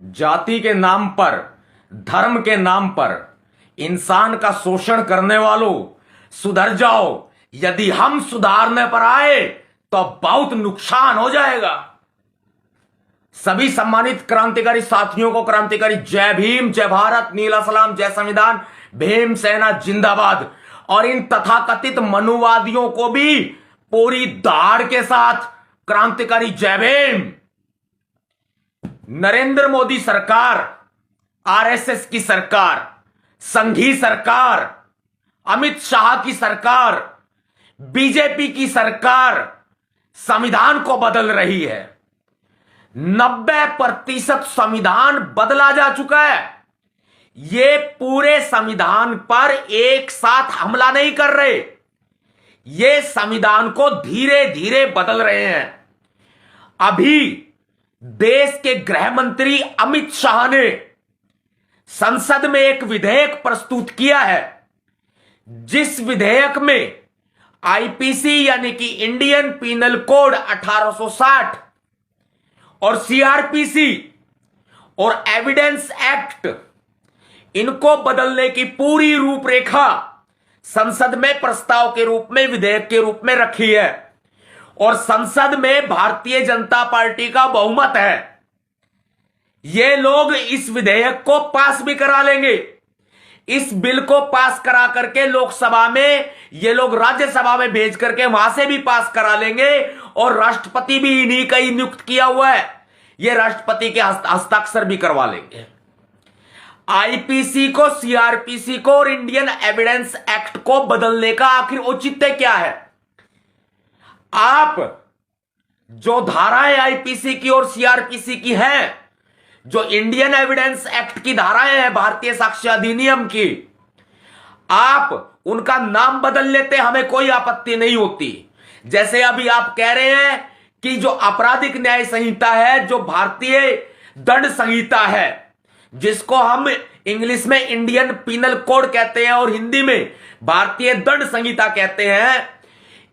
जाति के नाम पर, धर्म के नाम पर इंसान का शोषण करने वालों, सुधर जाओ। यदि हम सुधारने पर आए तो बहुत नुकसान हो जाएगा। सभी सम्मानित क्रांतिकारी साथियों को क्रांतिकारी जय भीम, जय भारत, नीला सलाम, जय संविधान, भीम सेना जिंदाबाद। और इन तथाकथित मनुवादियों को भी पूरी दाढ़ के साथ क्रांतिकारी जय भीम। नरेंद्र मोदी सरकार, आरएसएस की सरकार, संघी सरकार, अमित शाह की सरकार, बीजेपी की सरकार संविधान को बदल रही है। 90% संविधान बदला जा चुका है। ये पूरे संविधान पर एक साथ हमला नहीं कर रहे, ये संविधान को धीरे धीरे बदल रहे हैं। अभी देश के गृह मंत्री अमित शाह ने संसद में एक विधेयक प्रस्तुत किया है, जिस विधेयक में आईपीसी यानी कि इंडियन पीनल कोड 1860 और सीआरपीसी और एविडेंस एक्ट, इनको बदलने की पूरी रूपरेखा संसद में प्रस्ताव के रूप में, विधेयक के रूप में रखी है। और संसद में भारतीय जनता पार्टी का बहुमत है। ये लोग इस विधेयक को पास भी करा लेंगे। इस बिल को पास करा करके लोकसभा में, ये लोग राज्यसभा में भेज करके वहां से भी पास करा लेंगे। और राष्ट्रपति भी इन्हीं का ही नियुक्त किया हुआ है, ये राष्ट्रपति के हस्ताक्षर भी करवा लेंगे। आईपीसी को, सीआरपीसी को और इंडियन एविडेंस एक्ट को बदलने का आखिर औचित्य क्या है? आप जो धाराएं आईपीसी की और सीआरपीसी की हैं, जो इंडियन एविडेंस एक्ट की धाराएं हैं, भारतीय साक्ष्य अधिनियम की, आप उनका नाम बदल लेते, हमें कोई आपत्ति नहीं होती। जैसे अभी आप कह रहे हैं कि जो आपराधिक न्याय संहिता है, जो भारतीय दंड संहिता है, जिसको हम इंग्लिश में इंडियन पीनल कोड कहते हैं और हिंदी में भारतीय दंड संहिता कहते हैं,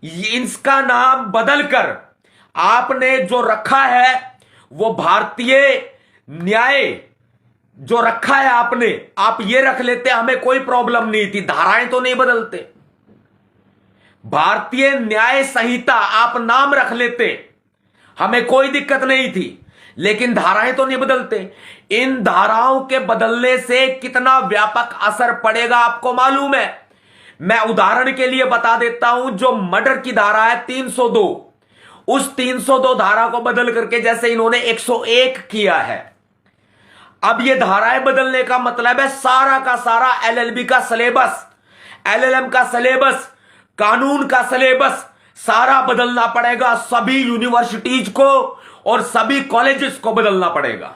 इसका नाम बदलकर आपने जो रखा है वो भारतीय न्याय जो रखा है आपने, आप ये रख लेते, हमें कोई प्रॉब्लम नहीं थी। धाराएं तो नहीं बदलते, भारतीय न्याय संहिता आप नाम रख लेते, हमें कोई दिक्कत नहीं थी। लेकिन धाराएं तो नहीं बदलते। इन धाराओं के बदलने से कितना व्यापक असर पड़ेगा आपको मालूम है? मैं उदाहरण के लिए बता देता हूं। जो मर्डर की धारा है 302, उस 302 धारा को बदल करके जैसे इन्होंने 101 किया है। अब ये धाराएं बदलने का मतलब है सारा का सारा एलएलबी का सिलेबस, एलएलएम का सिलेबस, कानून का सिलेबस सारा बदलना पड़ेगा। सभी यूनिवर्सिटीज को और सभी कॉलेजेस को बदलना पड़ेगा।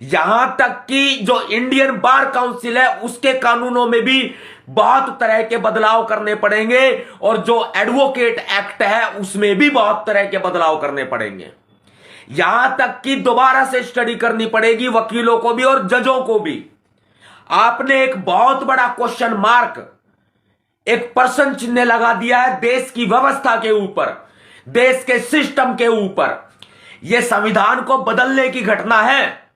यहां तक कि जो इंडियन बार काउंसिल है, उसके कानूनों में भी बहुत तरह के बदलाव करने पड़ेंगे। और जो एडवोकेट एक्ट है, उसमें भी बहुत तरह के बदलाव करने पड़ेंगे। यहां तक कि दोबारा से स्टडी करनी पड़ेगी वकीलों को भी और जजों को भी। आपने एक बहुत बड़ा क्वेश्चन मार्क, एक प्रश्न चिन्ह लगा दिया है देश की व्यवस्था के ऊपर, देश के सिस्टम के ऊपर। यह संविधान को बदलने की घटना है,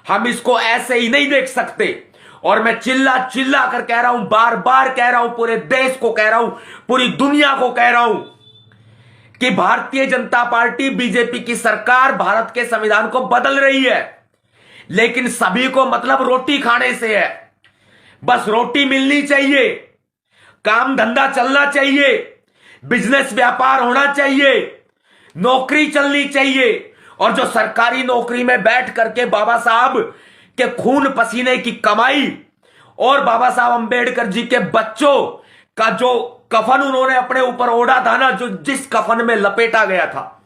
हम इसको ऐसे ही नहीं देख सकते। और मैं चिल्ला चिल्ला कर कह रहा हूं, बार बार कह रहा हूं, पूरे देश को कह रहा हूं, पूरी दुनिया को कह रहा हूं कि भारतीय जनता पार्टी, बीजेपी की सरकार भारत के संविधान को बदल रही है। लेकिन सभी को मतलब रोटी खाने से है, बस रोटी मिलनी चाहिए, काम धंधा चलना चाहिए, बिजनेस व्यापार होना चाहिए, नौकरी चलनी चाहिए। और जो सरकारी नौकरी में बैठ करके बाबा साहब के खून पसीने की कमाई और बाबा साहब अंबेडकर जी के बच्चों का जो कफन उन्होंने अपने ऊपर ओढ़ा था ना, जो जिस कफन में लपेटा गया था,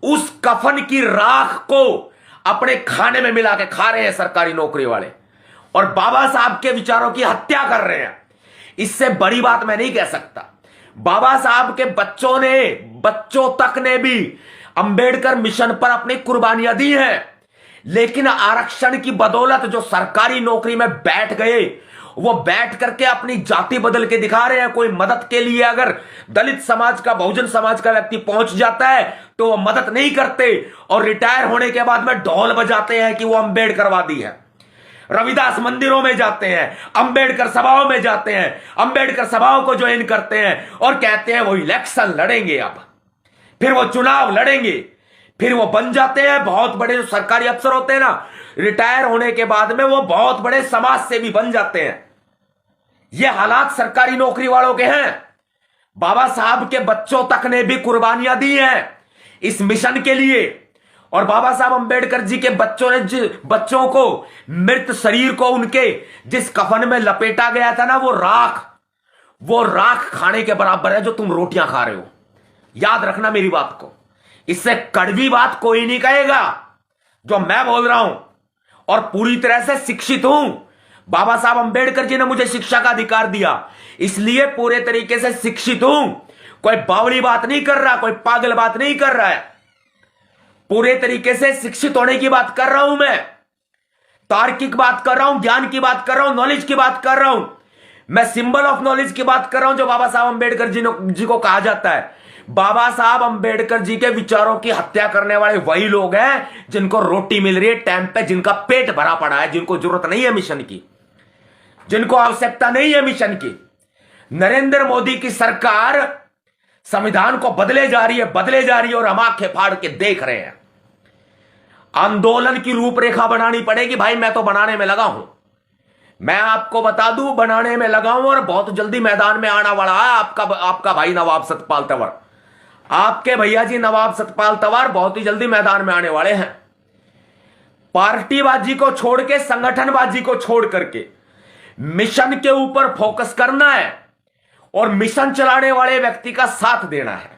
उस कफन की राख को अपने खाने में मिला के खा रहे हैं सरकारी नौकरी वाले, और बाबा साहब के विचारों की हत्या कर रहे हैं। इससे बड़ी बात मैं नहीं कह सकता। बाबा साहब के बच्चों तक ने भी अंबेडकर मिशन पर अपनी कुर्बानियां दी हैं। लेकिन आरक्षण की बदौलत जो सरकारी नौकरी में बैठ गए, वो बैठ करके अपनी जाति बदल के दिखा रहे हैं। कोई मदद के लिए अगर दलित समाज का, बहुजन समाज का व्यक्ति पहुंच जाता है तो वो मदद नहीं करते और रिटायर होने के बाद में ढोल बजाते हैं कि वो अम्बेडकरवादी है। रविदास मंदिरों में जाते हैं, अंबेडकर सभाओं में जाते हैं, अंबेडकर सभाओं को ज्वाइन करते हैं और कहते हैं वो इलेक्शन लड़ेंगे, अब फिर वो चुनाव लड़ेंगे, फिर वो बन जाते हैं बहुत बड़े जो सरकारी अफसर होते हैं ना, रिटायर होने के बाद में वो बहुत बड़े समाज सेवी बन जाते हैं। ये हालात सरकारी नौकरी वालों के हैं। बाबा साहब के बच्चों तक ने भी कुर्बानियां दी हैं इस मिशन के लिए, और बाबा साहब अंबेडकर जी के बच्चों को मृत शरीर को उनके जिस कफन में लपेटा गया था ना, वो राख खाने के बराबर है जो तुम रोटियां खा रहे हो। याद रखना मेरी बात को, इससे कड़वी बात कोई नहीं कहेगा जो मैं बोल रहा हूं, और पूरी तरह से शिक्षित हूं। बाबा साहब अंबेडकर जी ने मुझे शिक्षा का अधिकार दिया, इसलिए पूरे तरीके से शिक्षित हूं। कोई बावली बात नहीं कर रहा, कोई पागल बात नहीं कर रहा है, पूरे तरीके से शिक्षित होने की बात कर रहा हूं मैं, तार्किक बात कर रहा हूं, ज्ञान की बात कर रहा हूं, नॉलेज की बात कर रहा हूं, मैं सिंबल ऑफ नॉलेज की बात कर रहा हूं जो बाबा साहब अंबेडकर जी को कहा जाता है। बाबा साहब अंबेडकर जी के विचारों की हत्या करने वाले वही लोग हैं जिनको रोटी मिल रही है टाइम पे, जिनका पेट भरा पड़ा है, जिनको जरूरत नहीं है मिशन की, जिनको आवश्यकता नहीं है मिशन की। नरेंद्र मोदी की सरकार संविधान को बदले जा रही है और हम आंखें फाड़ के देख रहे हैं। आंदोलन की रूपरेखा बनानी पड़ेगी भाई, मैं तो बनाने में लगा हूं, मैं आपको बता दूं बनाने में लगा हूं, और बहुत जल्दी मैदान में आने वाला है आपका भाई नवाब सतपाल तंवर, आपके भैया जी नवाब सतपाल तंवर बहुत ही जल्दी मैदान में आने वाले हैं। पार्टीबाजी को छोड़ के, संगठनबाजी को छोड़ करके मिशन के ऊपर फोकस करना है और मिशन चलाने वाले व्यक्ति का साथ देना है।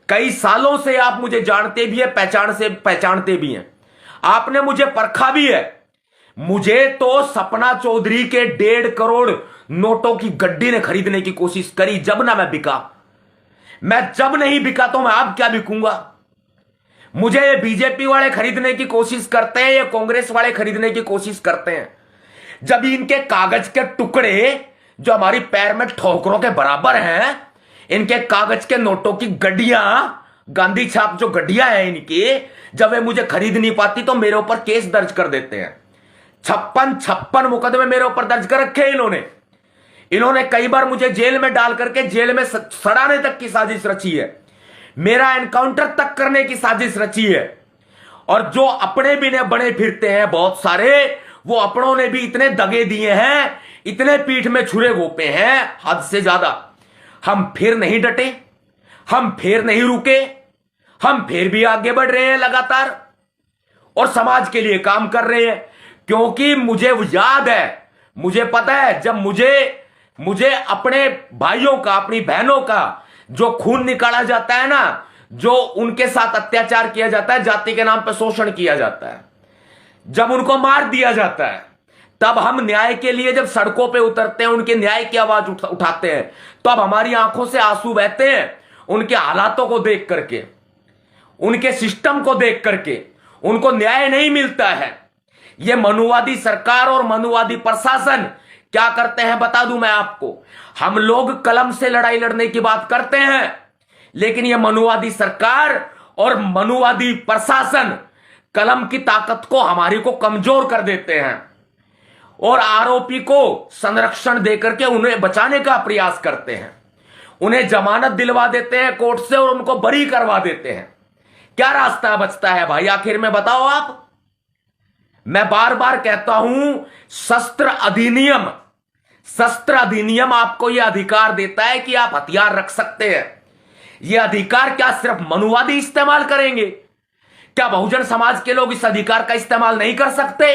कई सालों से आप मुझे जानते भी है, पहचानते भी हैं, आपने मुझे परखा भी है। मुझे तो सपना चौधरी के 1.5 करोड़ नोटों की गड्डी ने खरीदने की कोशिश करी, जब ना मैं बिका। मैं जब नहीं बिका तो मैं अब क्या बिकूंगा। मुझे ये बीजेपी वाले खरीदने की कोशिश करते हैं, ये कांग्रेस वाले खरीदने की कोशिश करते हैं, जब इनके कागज के टुकड़े जो हमारी पैर में ठोकरों के बराबर हैं, इनके कागज के नोटों की गड्डियां, गांधी छाप जो गड्डियां हैं इनकी, जब वे मुझे खरीद नहीं पाती तो मेरे ऊपर केस दर्ज कर देते हैं। 56 मुकदमे मेरे ऊपर दर्ज कर रखे हैं इन्होंने कई बार मुझे जेल में डाल करके जेल में सड़ाने तक की साजिश रची है, मेरा एनकाउंटर तक करने की साजिश रची है। और जो अपने भी ने बने फिरते हैं बहुत सारे, वो अपनों ने भी इतने दगे दिए हैं, इतने पीठ में छुरे घोपे हैं हद से ज्यादा। हम फिर नहीं डटे, हम फिर नहीं रुके, हम फिर भी आगे बढ़ रहे हैं लगातार और समाज के लिए काम कर रहे हैं। क्योंकि मुझे याद है, मुझे पता है, जब मुझे अपने भाइयों का, अपनी बहनों का जो खून निकाला जाता है ना, जो उनके साथ अत्याचार किया जाता है, जाति के नाम पर शोषण किया जाता है, जब उनको मार दिया जाता है, तब हम न्याय के लिए जब सड़कों पे उतरते हैं, उनके न्याय की आवाज उठाते हैं, तब हमारी आंखों से आंसू बहते हैं उनके हालातों को देख करके, उनके सिस्टम को देख करके। उनको न्याय नहीं मिलता है। यह मनुवादी सरकार और मनुवादी प्रशासन क्या करते हैं बता दूं मैं आपको। हम लोग कलम से लड़ाई लड़ने की बात करते हैं, लेकिन यह मनुवादी सरकार और मनुवादी प्रशासन कलम की ताकत को हमारी को कमजोर कर देते हैं और आरोपी को संरक्षण देकर के उन्हें बचाने का प्रयास करते हैं, उन्हें जमानत दिलवा देते हैं कोर्ट से और उनको बरी करवा देते हैं। क्या रास्ता बचता है भाई आखिर में बताओ आप। मैं बार बार कहता हूं, शस्त्र अधिनियम आपको यह अधिकार देता है कि आप हथियार रख सकते हैं। यह अधिकार क्या सिर्फ मनुवादी इस्तेमाल करेंगे? क्या बहुजन समाज के लोग इस अधिकार का इस्तेमाल नहीं कर सकते?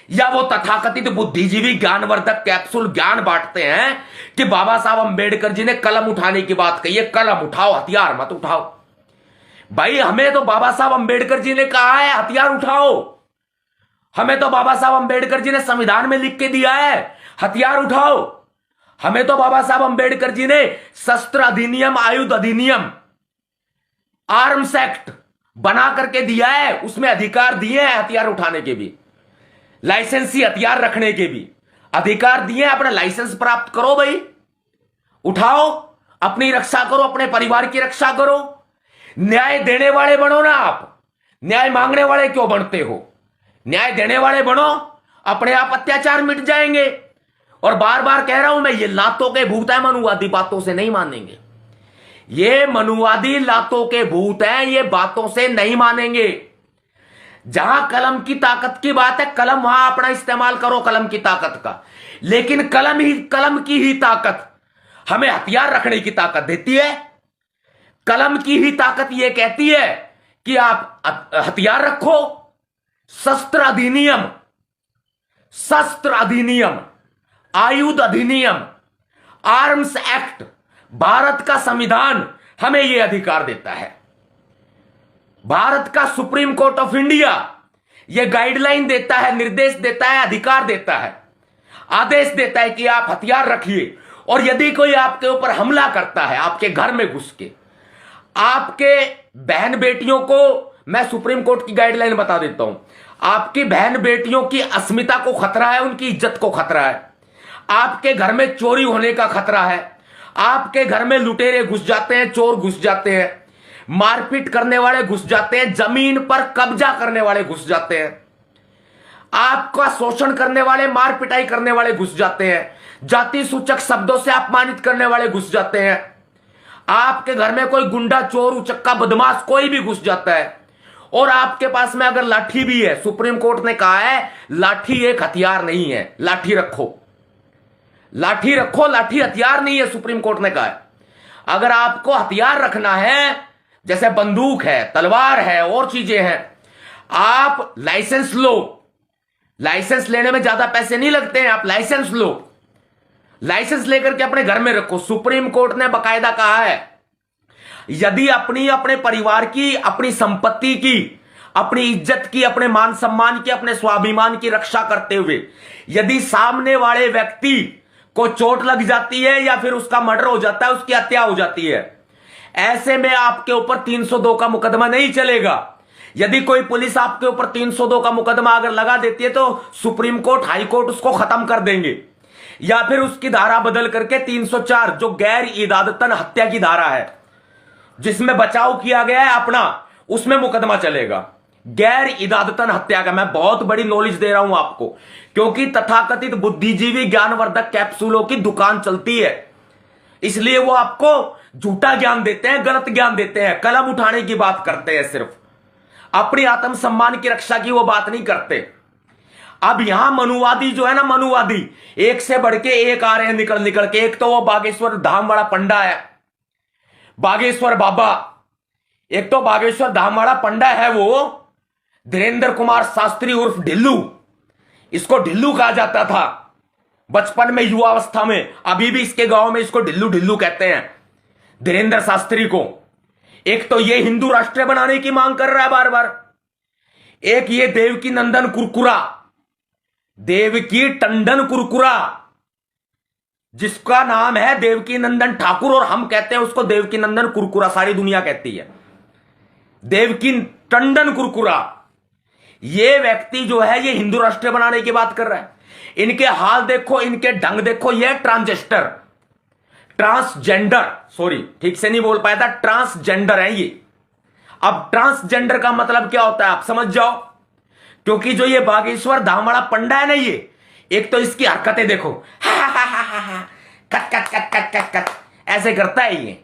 या वो तथाकथित बुद्धिजीवी ज्ञानवर्धक कैप्सूल ज्ञान बांटते हैं कि बाबा साहब अंबेडकर जी ने कलम उठाने की बात कही है, कलम उठाओ, हथियार मत उठाओ। भाई हमें तो बाबा साहब अंबेडकर जी ने कहा है हथियार उठाओ, हमें तो बाबा साहब अंबेडकर जी ने संविधान में लिख के दिया है हथियार उठाओ, हमें तो बाबा साहब अंबेडकर जी ने शस्त्र अधिनियम, आयुध अधिनियम, आर्म्स एक्ट बना करके दिया है, उसमें अधिकार दिए हैं हथियार उठाने के भी, लाइसेंसी हथियार रखने के भी अधिकार दिए हैं। अपना लाइसेंस प्राप्त करो भाई, उठाओ, अपनी रक्षा करो, अपने परिवार की रक्षा करो। न्याय देने वाले बनो ना आप, न्याय मांगने वाले क्यों बनते हो? न्याय देने वाले बनो, अपने आप अत्याचार मिट जाएंगे। और बार बार कह रहा हूं मैं, ये लातों के भूत है, मनुवादी बातों से नहीं मानेंगे। ये मनुवादी लातों के भूत हैं, ये बातों से नहीं मानेंगे। जहां कलम की ताकत की बात है, कलम वहां अपना इस्तेमाल करो, कलम की ताकत का। लेकिन कलम की ही ताकत हमें हथियार रखने की ताकत देती है। कलम की ही ताकत यह कहती है कि आप हथियार रखो। शस्त्र अधिनियम, आयुध अधिनियम, आर्म्स एक्ट, भारत का संविधान हमें यह अधिकार देता है। भारत का सुप्रीम कोर्ट ऑफ इंडिया यह गाइडलाइन देता है, निर्देश देता है, अधिकार देता है, आदेश देता है कि आप हथियार रखिए। और यदि कोई आपके ऊपर हमला करता है, आपके घर में घुस के, आपके बहन बेटियों को, मैं सुप्रीम कोर्ट की गाइडलाइन बता देता हूं, आपकी बहन बेटियों की अस्मिता को खतरा है, उनकी इज्जत को खतरा है, आपके घर में चोरी होने का खतरा है, आपके घर में लुटेरे घुस जाते हैं, चोर घुस जाते हैं, मारपीट करने वाले घुस जाते हैं, जमीन पर कब्जा करने वाले घुस जाते हैं, आपका शोषण करने वाले, मार पिटाई करने वाले घुस जाते हैं, जाति सूचक शब्दों से अपमानित करने वाले घुस जाते हैं, आपके घर में कोई गुंडा, चोर, उचक्का, बदमाश कोई भी घुस जाता है। और आपके पास में अगर लाठी भी है, सुप्रीम कोर्ट ने कहा है लाठी एक हथियार नहीं है, लाठी रखो, लाठी रखो, लाठी हथियार नहीं है, सुप्रीम कोर्ट ने कहा है। अगर आपको हथियार रखना है, जैसे बंदूक है, तलवार है, और चीजें हैं, आप लाइसेंस लो। लाइसेंस लेने में ज्यादा पैसे नहीं लगते हैं, आप लाइसेंस लो, लाइसेंस लेकर के अपने घर में रखो। सुप्रीम कोर्ट ने बकायदा कहा है, यदि अपने परिवार की, अपनी संपत्ति की, अपनी इज्जत की, अपने मान सम्मान की, अपने स्वाभिमान की रक्षा करते हुए यदि सामने वाले व्यक्ति को चोट लग जाती है या फिर उसका मर्डर हो जाता है, उसकी हत्या हो जाती है, ऐसे में आपके ऊपर 302 का मुकदमा नहीं चलेगा। यदि कोई पुलिस आपके ऊपर 302 का मुकदमा अगर लगा देती है तो सुप्रीम कोर्ट, हाई कोर्ट उसको खत्म कर देंगे, या फिर उसकी धारा बदल करके 304 जो गैर इरादतन हत्या की धारा है, जिसमें बचाव किया गया है अपना, उसमें मुकदमा चलेगा। गैर इरादतन हत्या का मैं बहुत बड़ी नॉलेज दे रहा हूं आपको, क्योंकि तथाकथित बुद्धिजीवी ज्ञानवर्धक कैप्सूलों की दुकान चलती है, इसलिए वो आपको झूठा ज्ञान देते हैं, गलत ज्ञान देते हैं, कलम उठाने की बात करते हैं, सिर्फ अपनी आत्मसम्मान की रक्षा की वो बात नहीं करते। अब यहां मनुवादी जो है ना, मनुवादी एक से बढ़ के एक आ रहे हैं, निकल निकल के। एक तो वो बागेश्वर धाम वाला पंडा है, बागेश्वर बाबा, एक तो बागेश्वर धाम वाला पंडा है वो धीरेन्द्र कुमार शास्त्री उर्फ ढिल्लू, इसको ढिल्लू कहा जाता था बचपन में, युवावस्था में। अभी भी इसके गांव में इसको ढिल्लू ढिल्लू कहते हैं, धीरेन्द्र शास्त्री को। एक तो ये हिंदू राष्ट्र बनाने की मांग कर रहा है बार बार, एक ये देवकी नंदन कुरकुरा, देवकी टंडन कुरकुरा, जिसका नाम है देवकी नंदन ठाकुर, और हम कहते हैं उसको देवकी नंदन कुरकुरा, सारी दुनिया कहती है देवकी टंडन कुरकुरा। ये व्यक्ति जो है ये हिंदू राष्ट्र बनाने की बात कर रहा है। इनके हाल देखो, इनके ढंग देखो, ये ट्रांसजेंडर, सॉरी ठीक से नहीं बोल पाया था, ट्रांसजेंडर है ये। अब ट्रांसजेंडर का मतलब क्या होता है आप समझ जाओ, क्योंकि जो ये बागेश्वर धाम वाला पंडा है ना, ये एक तो इसकी हरकतें देखो, cut cut cut cut cut cut ऐसे करता है ये,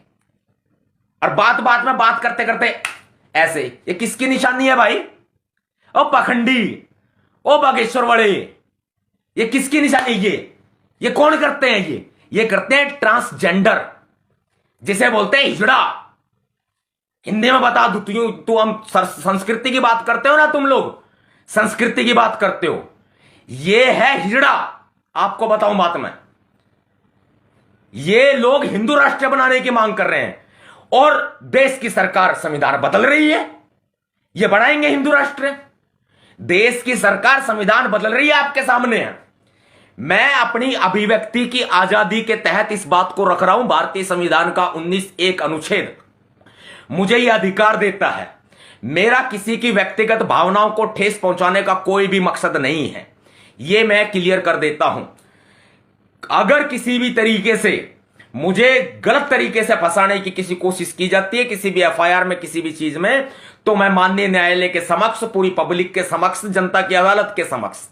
और बात बात में बात करते करते ऐसे। ये किसकी निशानी है भाई? ओ पखंडी, ओ बागेश्वर वाले, ये किसकी निशानी? ये कौन करते हैं? ये करते हैं ट्रांसजेंडर, जिसे बोलते हैं हिजड़ा। हिंदी में बता दू, तू हम संस्कृति की बात करते हो ना, तुम लोग संस्कृति की बात करते हो, ये है हिजड़ा। आपको बताऊं बात में, ये लोग हिंदू राष्ट्र बनाने की मांग कर रहे हैं, और देश की सरकार संविधान बदल रही है, ये बनाएंगे हिंदू राष्ट्र। देश की सरकार संविधान बदल रही है, आपके सामने है। मैं अपनी अभिव्यक्ति की आजादी के तहत इस बात को रख रहा हूं। भारतीय संविधान का 19(1) अनुच्छेद मुझे यह अधिकार देता है। मेरा किसी की व्यक्तिगत भावनाओं को ठेस पहुंचाने का कोई भी मकसद नहीं है, यह मैं क्लियर कर देता हूं। अगर किसी भी तरीके से मुझे गलत तरीके से फंसाने की किसी कोशिश की जाती है किसी भी एफआईआर में, किसी भी चीज में, तो मैं माननीय न्यायालय के समक्ष, पूरी पब्लिक के समक्ष, जनता की अदालत के समक्ष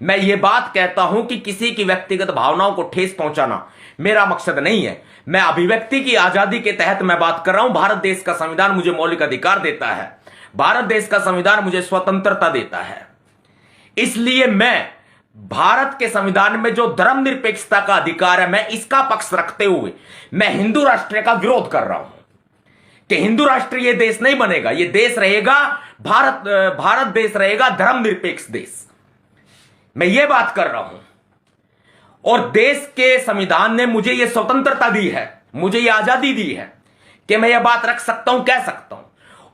मैं ये बात कहता हूं कि किसी की व्यक्तिगत भावनाओं को ठेस पहुंचाना मेरा मकसद नहीं है। मैं अभिव्यक्ति की आजादी के तहत मैं बात कर रहा हूं। भारत देश का संविधान मुझे मौलिक अधिकार देता है, भारत देश का संविधान मुझे स्वतंत्रता देता है। इसलिए मैं भारत के संविधान में जो धर्मनिरपेक्षता का अधिकार है, मैं इसका पक्ष रखते हुए मैं हिंदू राष्ट्र का विरोध कर रहा हूं कि हिंदू राष्ट्र ये देश नहीं बनेगा। ये देश रहेगा भारत देश रहेगा धर्मनिरपेक्ष देश। मैं ये बात कर रहा हूं और देश के संविधान ने मुझे ये स्वतंत्रता दी है, मुझे ये आजादी दी है कि मैं ये बात रख सकता हूं, कह सकता हूं।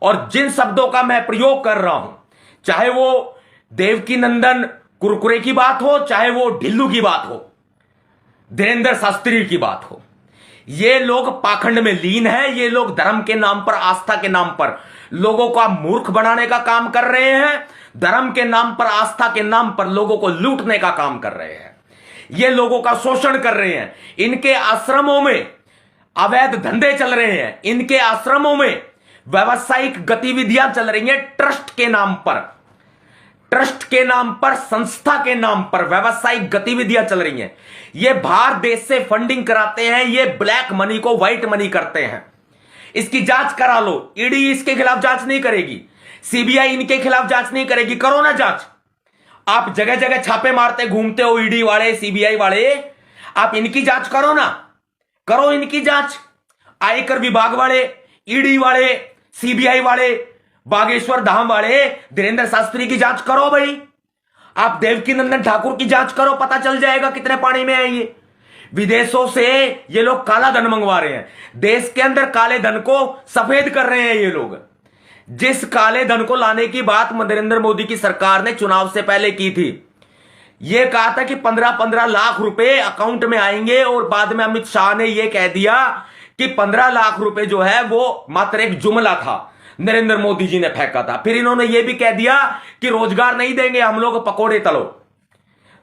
और जिन शब्दों का मैं प्रयोग कर रहा हूं, चाहे वो देवकी नंदन कुरकुरे की बात हो, चाहे वो ढिल्लू की बात हो, धीरेन्द्र शास्त्री की बात हो, ये लोग पाखंड में लीन है। ये लोग धर्म के नाम पर, आस्था के नाम पर लोगों का मूर्ख बनाने का काम कर रहे हैं, धर्म के नाम पर, आस्था के नाम पर लोगों को लूटने का काम कर रहे हैं, ये लोगों का शोषण कर रहे हैं। इनके आश्रमों में अवैध धंधे चल रहे हैं, इनके आश्रमों में व्यावसायिक गतिविधियां चल रही हैं ट्रस्ट के नाम पर, ट्रस्ट के नाम पर, संस्था के नाम पर व्यावसायिक गतिविधियां चल रही हैं। ये बाहर देश से फंडिंग कराते हैं, ये ब्लैक मनी को व्हाइट मनी करते हैं। इसकी जांच करा लो, ईडी इसके खिलाफ जांच नहीं करेगी, सीबीआई इनके खिलाफ जांच नहीं करेगी। करो ना जांच। आप जगह जगह छापे मारते घूमते हो, ईडी वाले, सीबीआई वाले, आप इनकी जांच करो ना, करो इनकी जांच। आयकर विभाग वाले, ईडी वाले, सीबीआई वाले, बागेश्वर धाम वाले, धीरेन्द्र शास्त्री की जांच करो भाई। आप देवकी नंदन ठाकुर की जांच करो, पता चल जाएगा कितने पानी में है ये। विदेशों से ये लोग काला धन मंगवा रहे हैं, देश के अंदर काले धन को सफेद कर रहे हैं ये लोग। जिस काले धन को लाने की बात नरेंद्र मोदी की सरकार ने चुनाव से पहले की थी, यह कहा था कि 15-15 लाख रुपए अकाउंट में आएंगे, और बाद में अमित शाह ने यह कह दिया कि 15 लाख रुपए जो है वो मात्र एक जुमला था, नरेंद्र मोदी जी ने फेंका था। फिर इन्होंने यह भी कह दिया कि रोजगार नहीं देंगे हम लोग, पकोड़े तलो।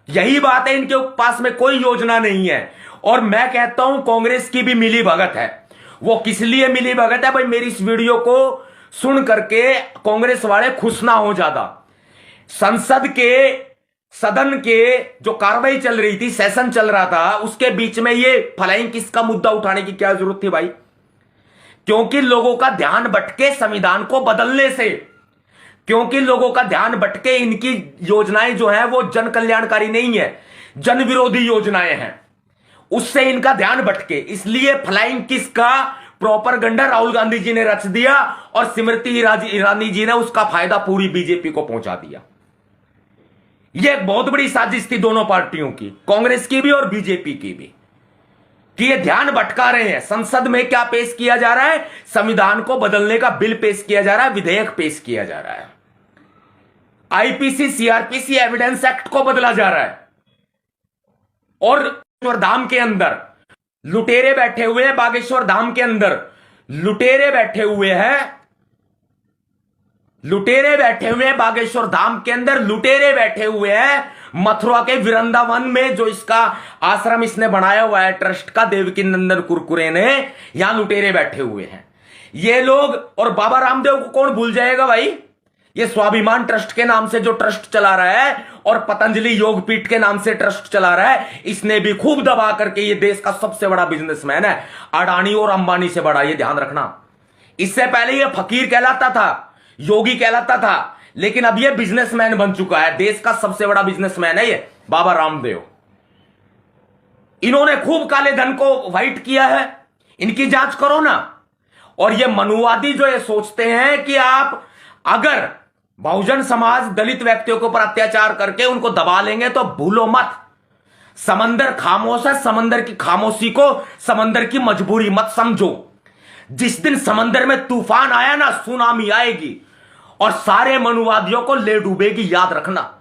यही बात है, इनके पास में कोई योजना नहीं है। और मैं कहता हूं कांग्रेस की भी मिली भगत है। वो किस लिए मिली भगत है भाई, मेरी इस वीडियो को सुन करके कांग्रेस वाले खुश ना हो ज्यादा। संसद के, सदन के जो कार्रवाई चल रही थी, सेशन चल रहा था, उसके बीच में ये फ्लाइंग किस का मुद्दा उठाने की क्या जरूरत थी भाई? क्योंकि लोगों का ध्यान भटके संविधान को बदलने से, क्योंकि लोगों का ध्यान भटके, इनकी योजनाएं जो है वो जन कल्याणकारी नहीं है, जन विरोधी योजनाएं हैं, उससे इनका ध्यान भटके। इसलिए फ्लाइंग किस का प्रोपेगेंडा राहुल गांधी जी ने रच दिया और स्मृति ईरानी जी ने उसका फायदा पूरी बीजेपी को पहुंचा दिया। यह एक बहुत बड़ी साजिश थी दोनों पार्टियों की, कांग्रेस की भी और बीजेपी की भी, कि ये ध्यान भटका रहे हैं। संसद में क्या पेश किया जा रहा है? संविधान को बदलने का बिल पेश किया जा रहा है, विधेयक पेश किया जा रहा है। आईपीसी, सीआरपीसी, एविडेंस एक्ट को बदला जा रहा है। और धाम के अंदर लुटेरे बैठे हुए हैं, बागेश्वर धाम के अंदर लुटेरे बैठे हुए हैं, लुटेरे बैठे हुए हैं बागेश्वर धाम के अंदर, लुटेरे बैठे हुए हैं मथुरा के वृंदावन में, जो इसका आश्रम इसने बनाया हुआ है ट्रस्ट का, देवकी नंदन कुरकुरे ने, यहां लुटेरे बैठे हुए हैं ये लोग। और बाबा रामदेव को कौन भूल जाएगा भाई? ये स्वाभिमान ट्रस्ट के नाम से जो ट्रस्ट चला रहा है और पतंजलि योगपीठ के नाम से ट्रस्ट चला रहा है, इसने भी खूब दबा करके, ये देश का सबसे बड़ा बिजनेसमैन है, अडानी और अंबानी से बड़ा, ये ध्यान रखना। इससे पहले ये फकीर कहलाता था, योगी कहलाता था, लेकिन अब ये बिजनेसमैन बन चुका है, देश का सबसे बड़ा बिजनेसमैन है ये बाबा रामदेव। इन्होंने खूब काले धन को व्हाइट किया है, इनकी जांच करो ना। और ये मनुवादी जो ये सोचते हैं कि आप अगर बहुजन समाज, दलित व्यक्तियों के ऊपर अत्याचार करके उनको दबा लेंगे तो भूलो मत, समंदर खामोश है, समंदर की खामोशी को समंदर की मजबूरी मत समझो। जिस दिन समंदर में तूफान आया ना, सुनामी आएगी और सारे मनुवादियों को ले डूबेगी, याद रखना।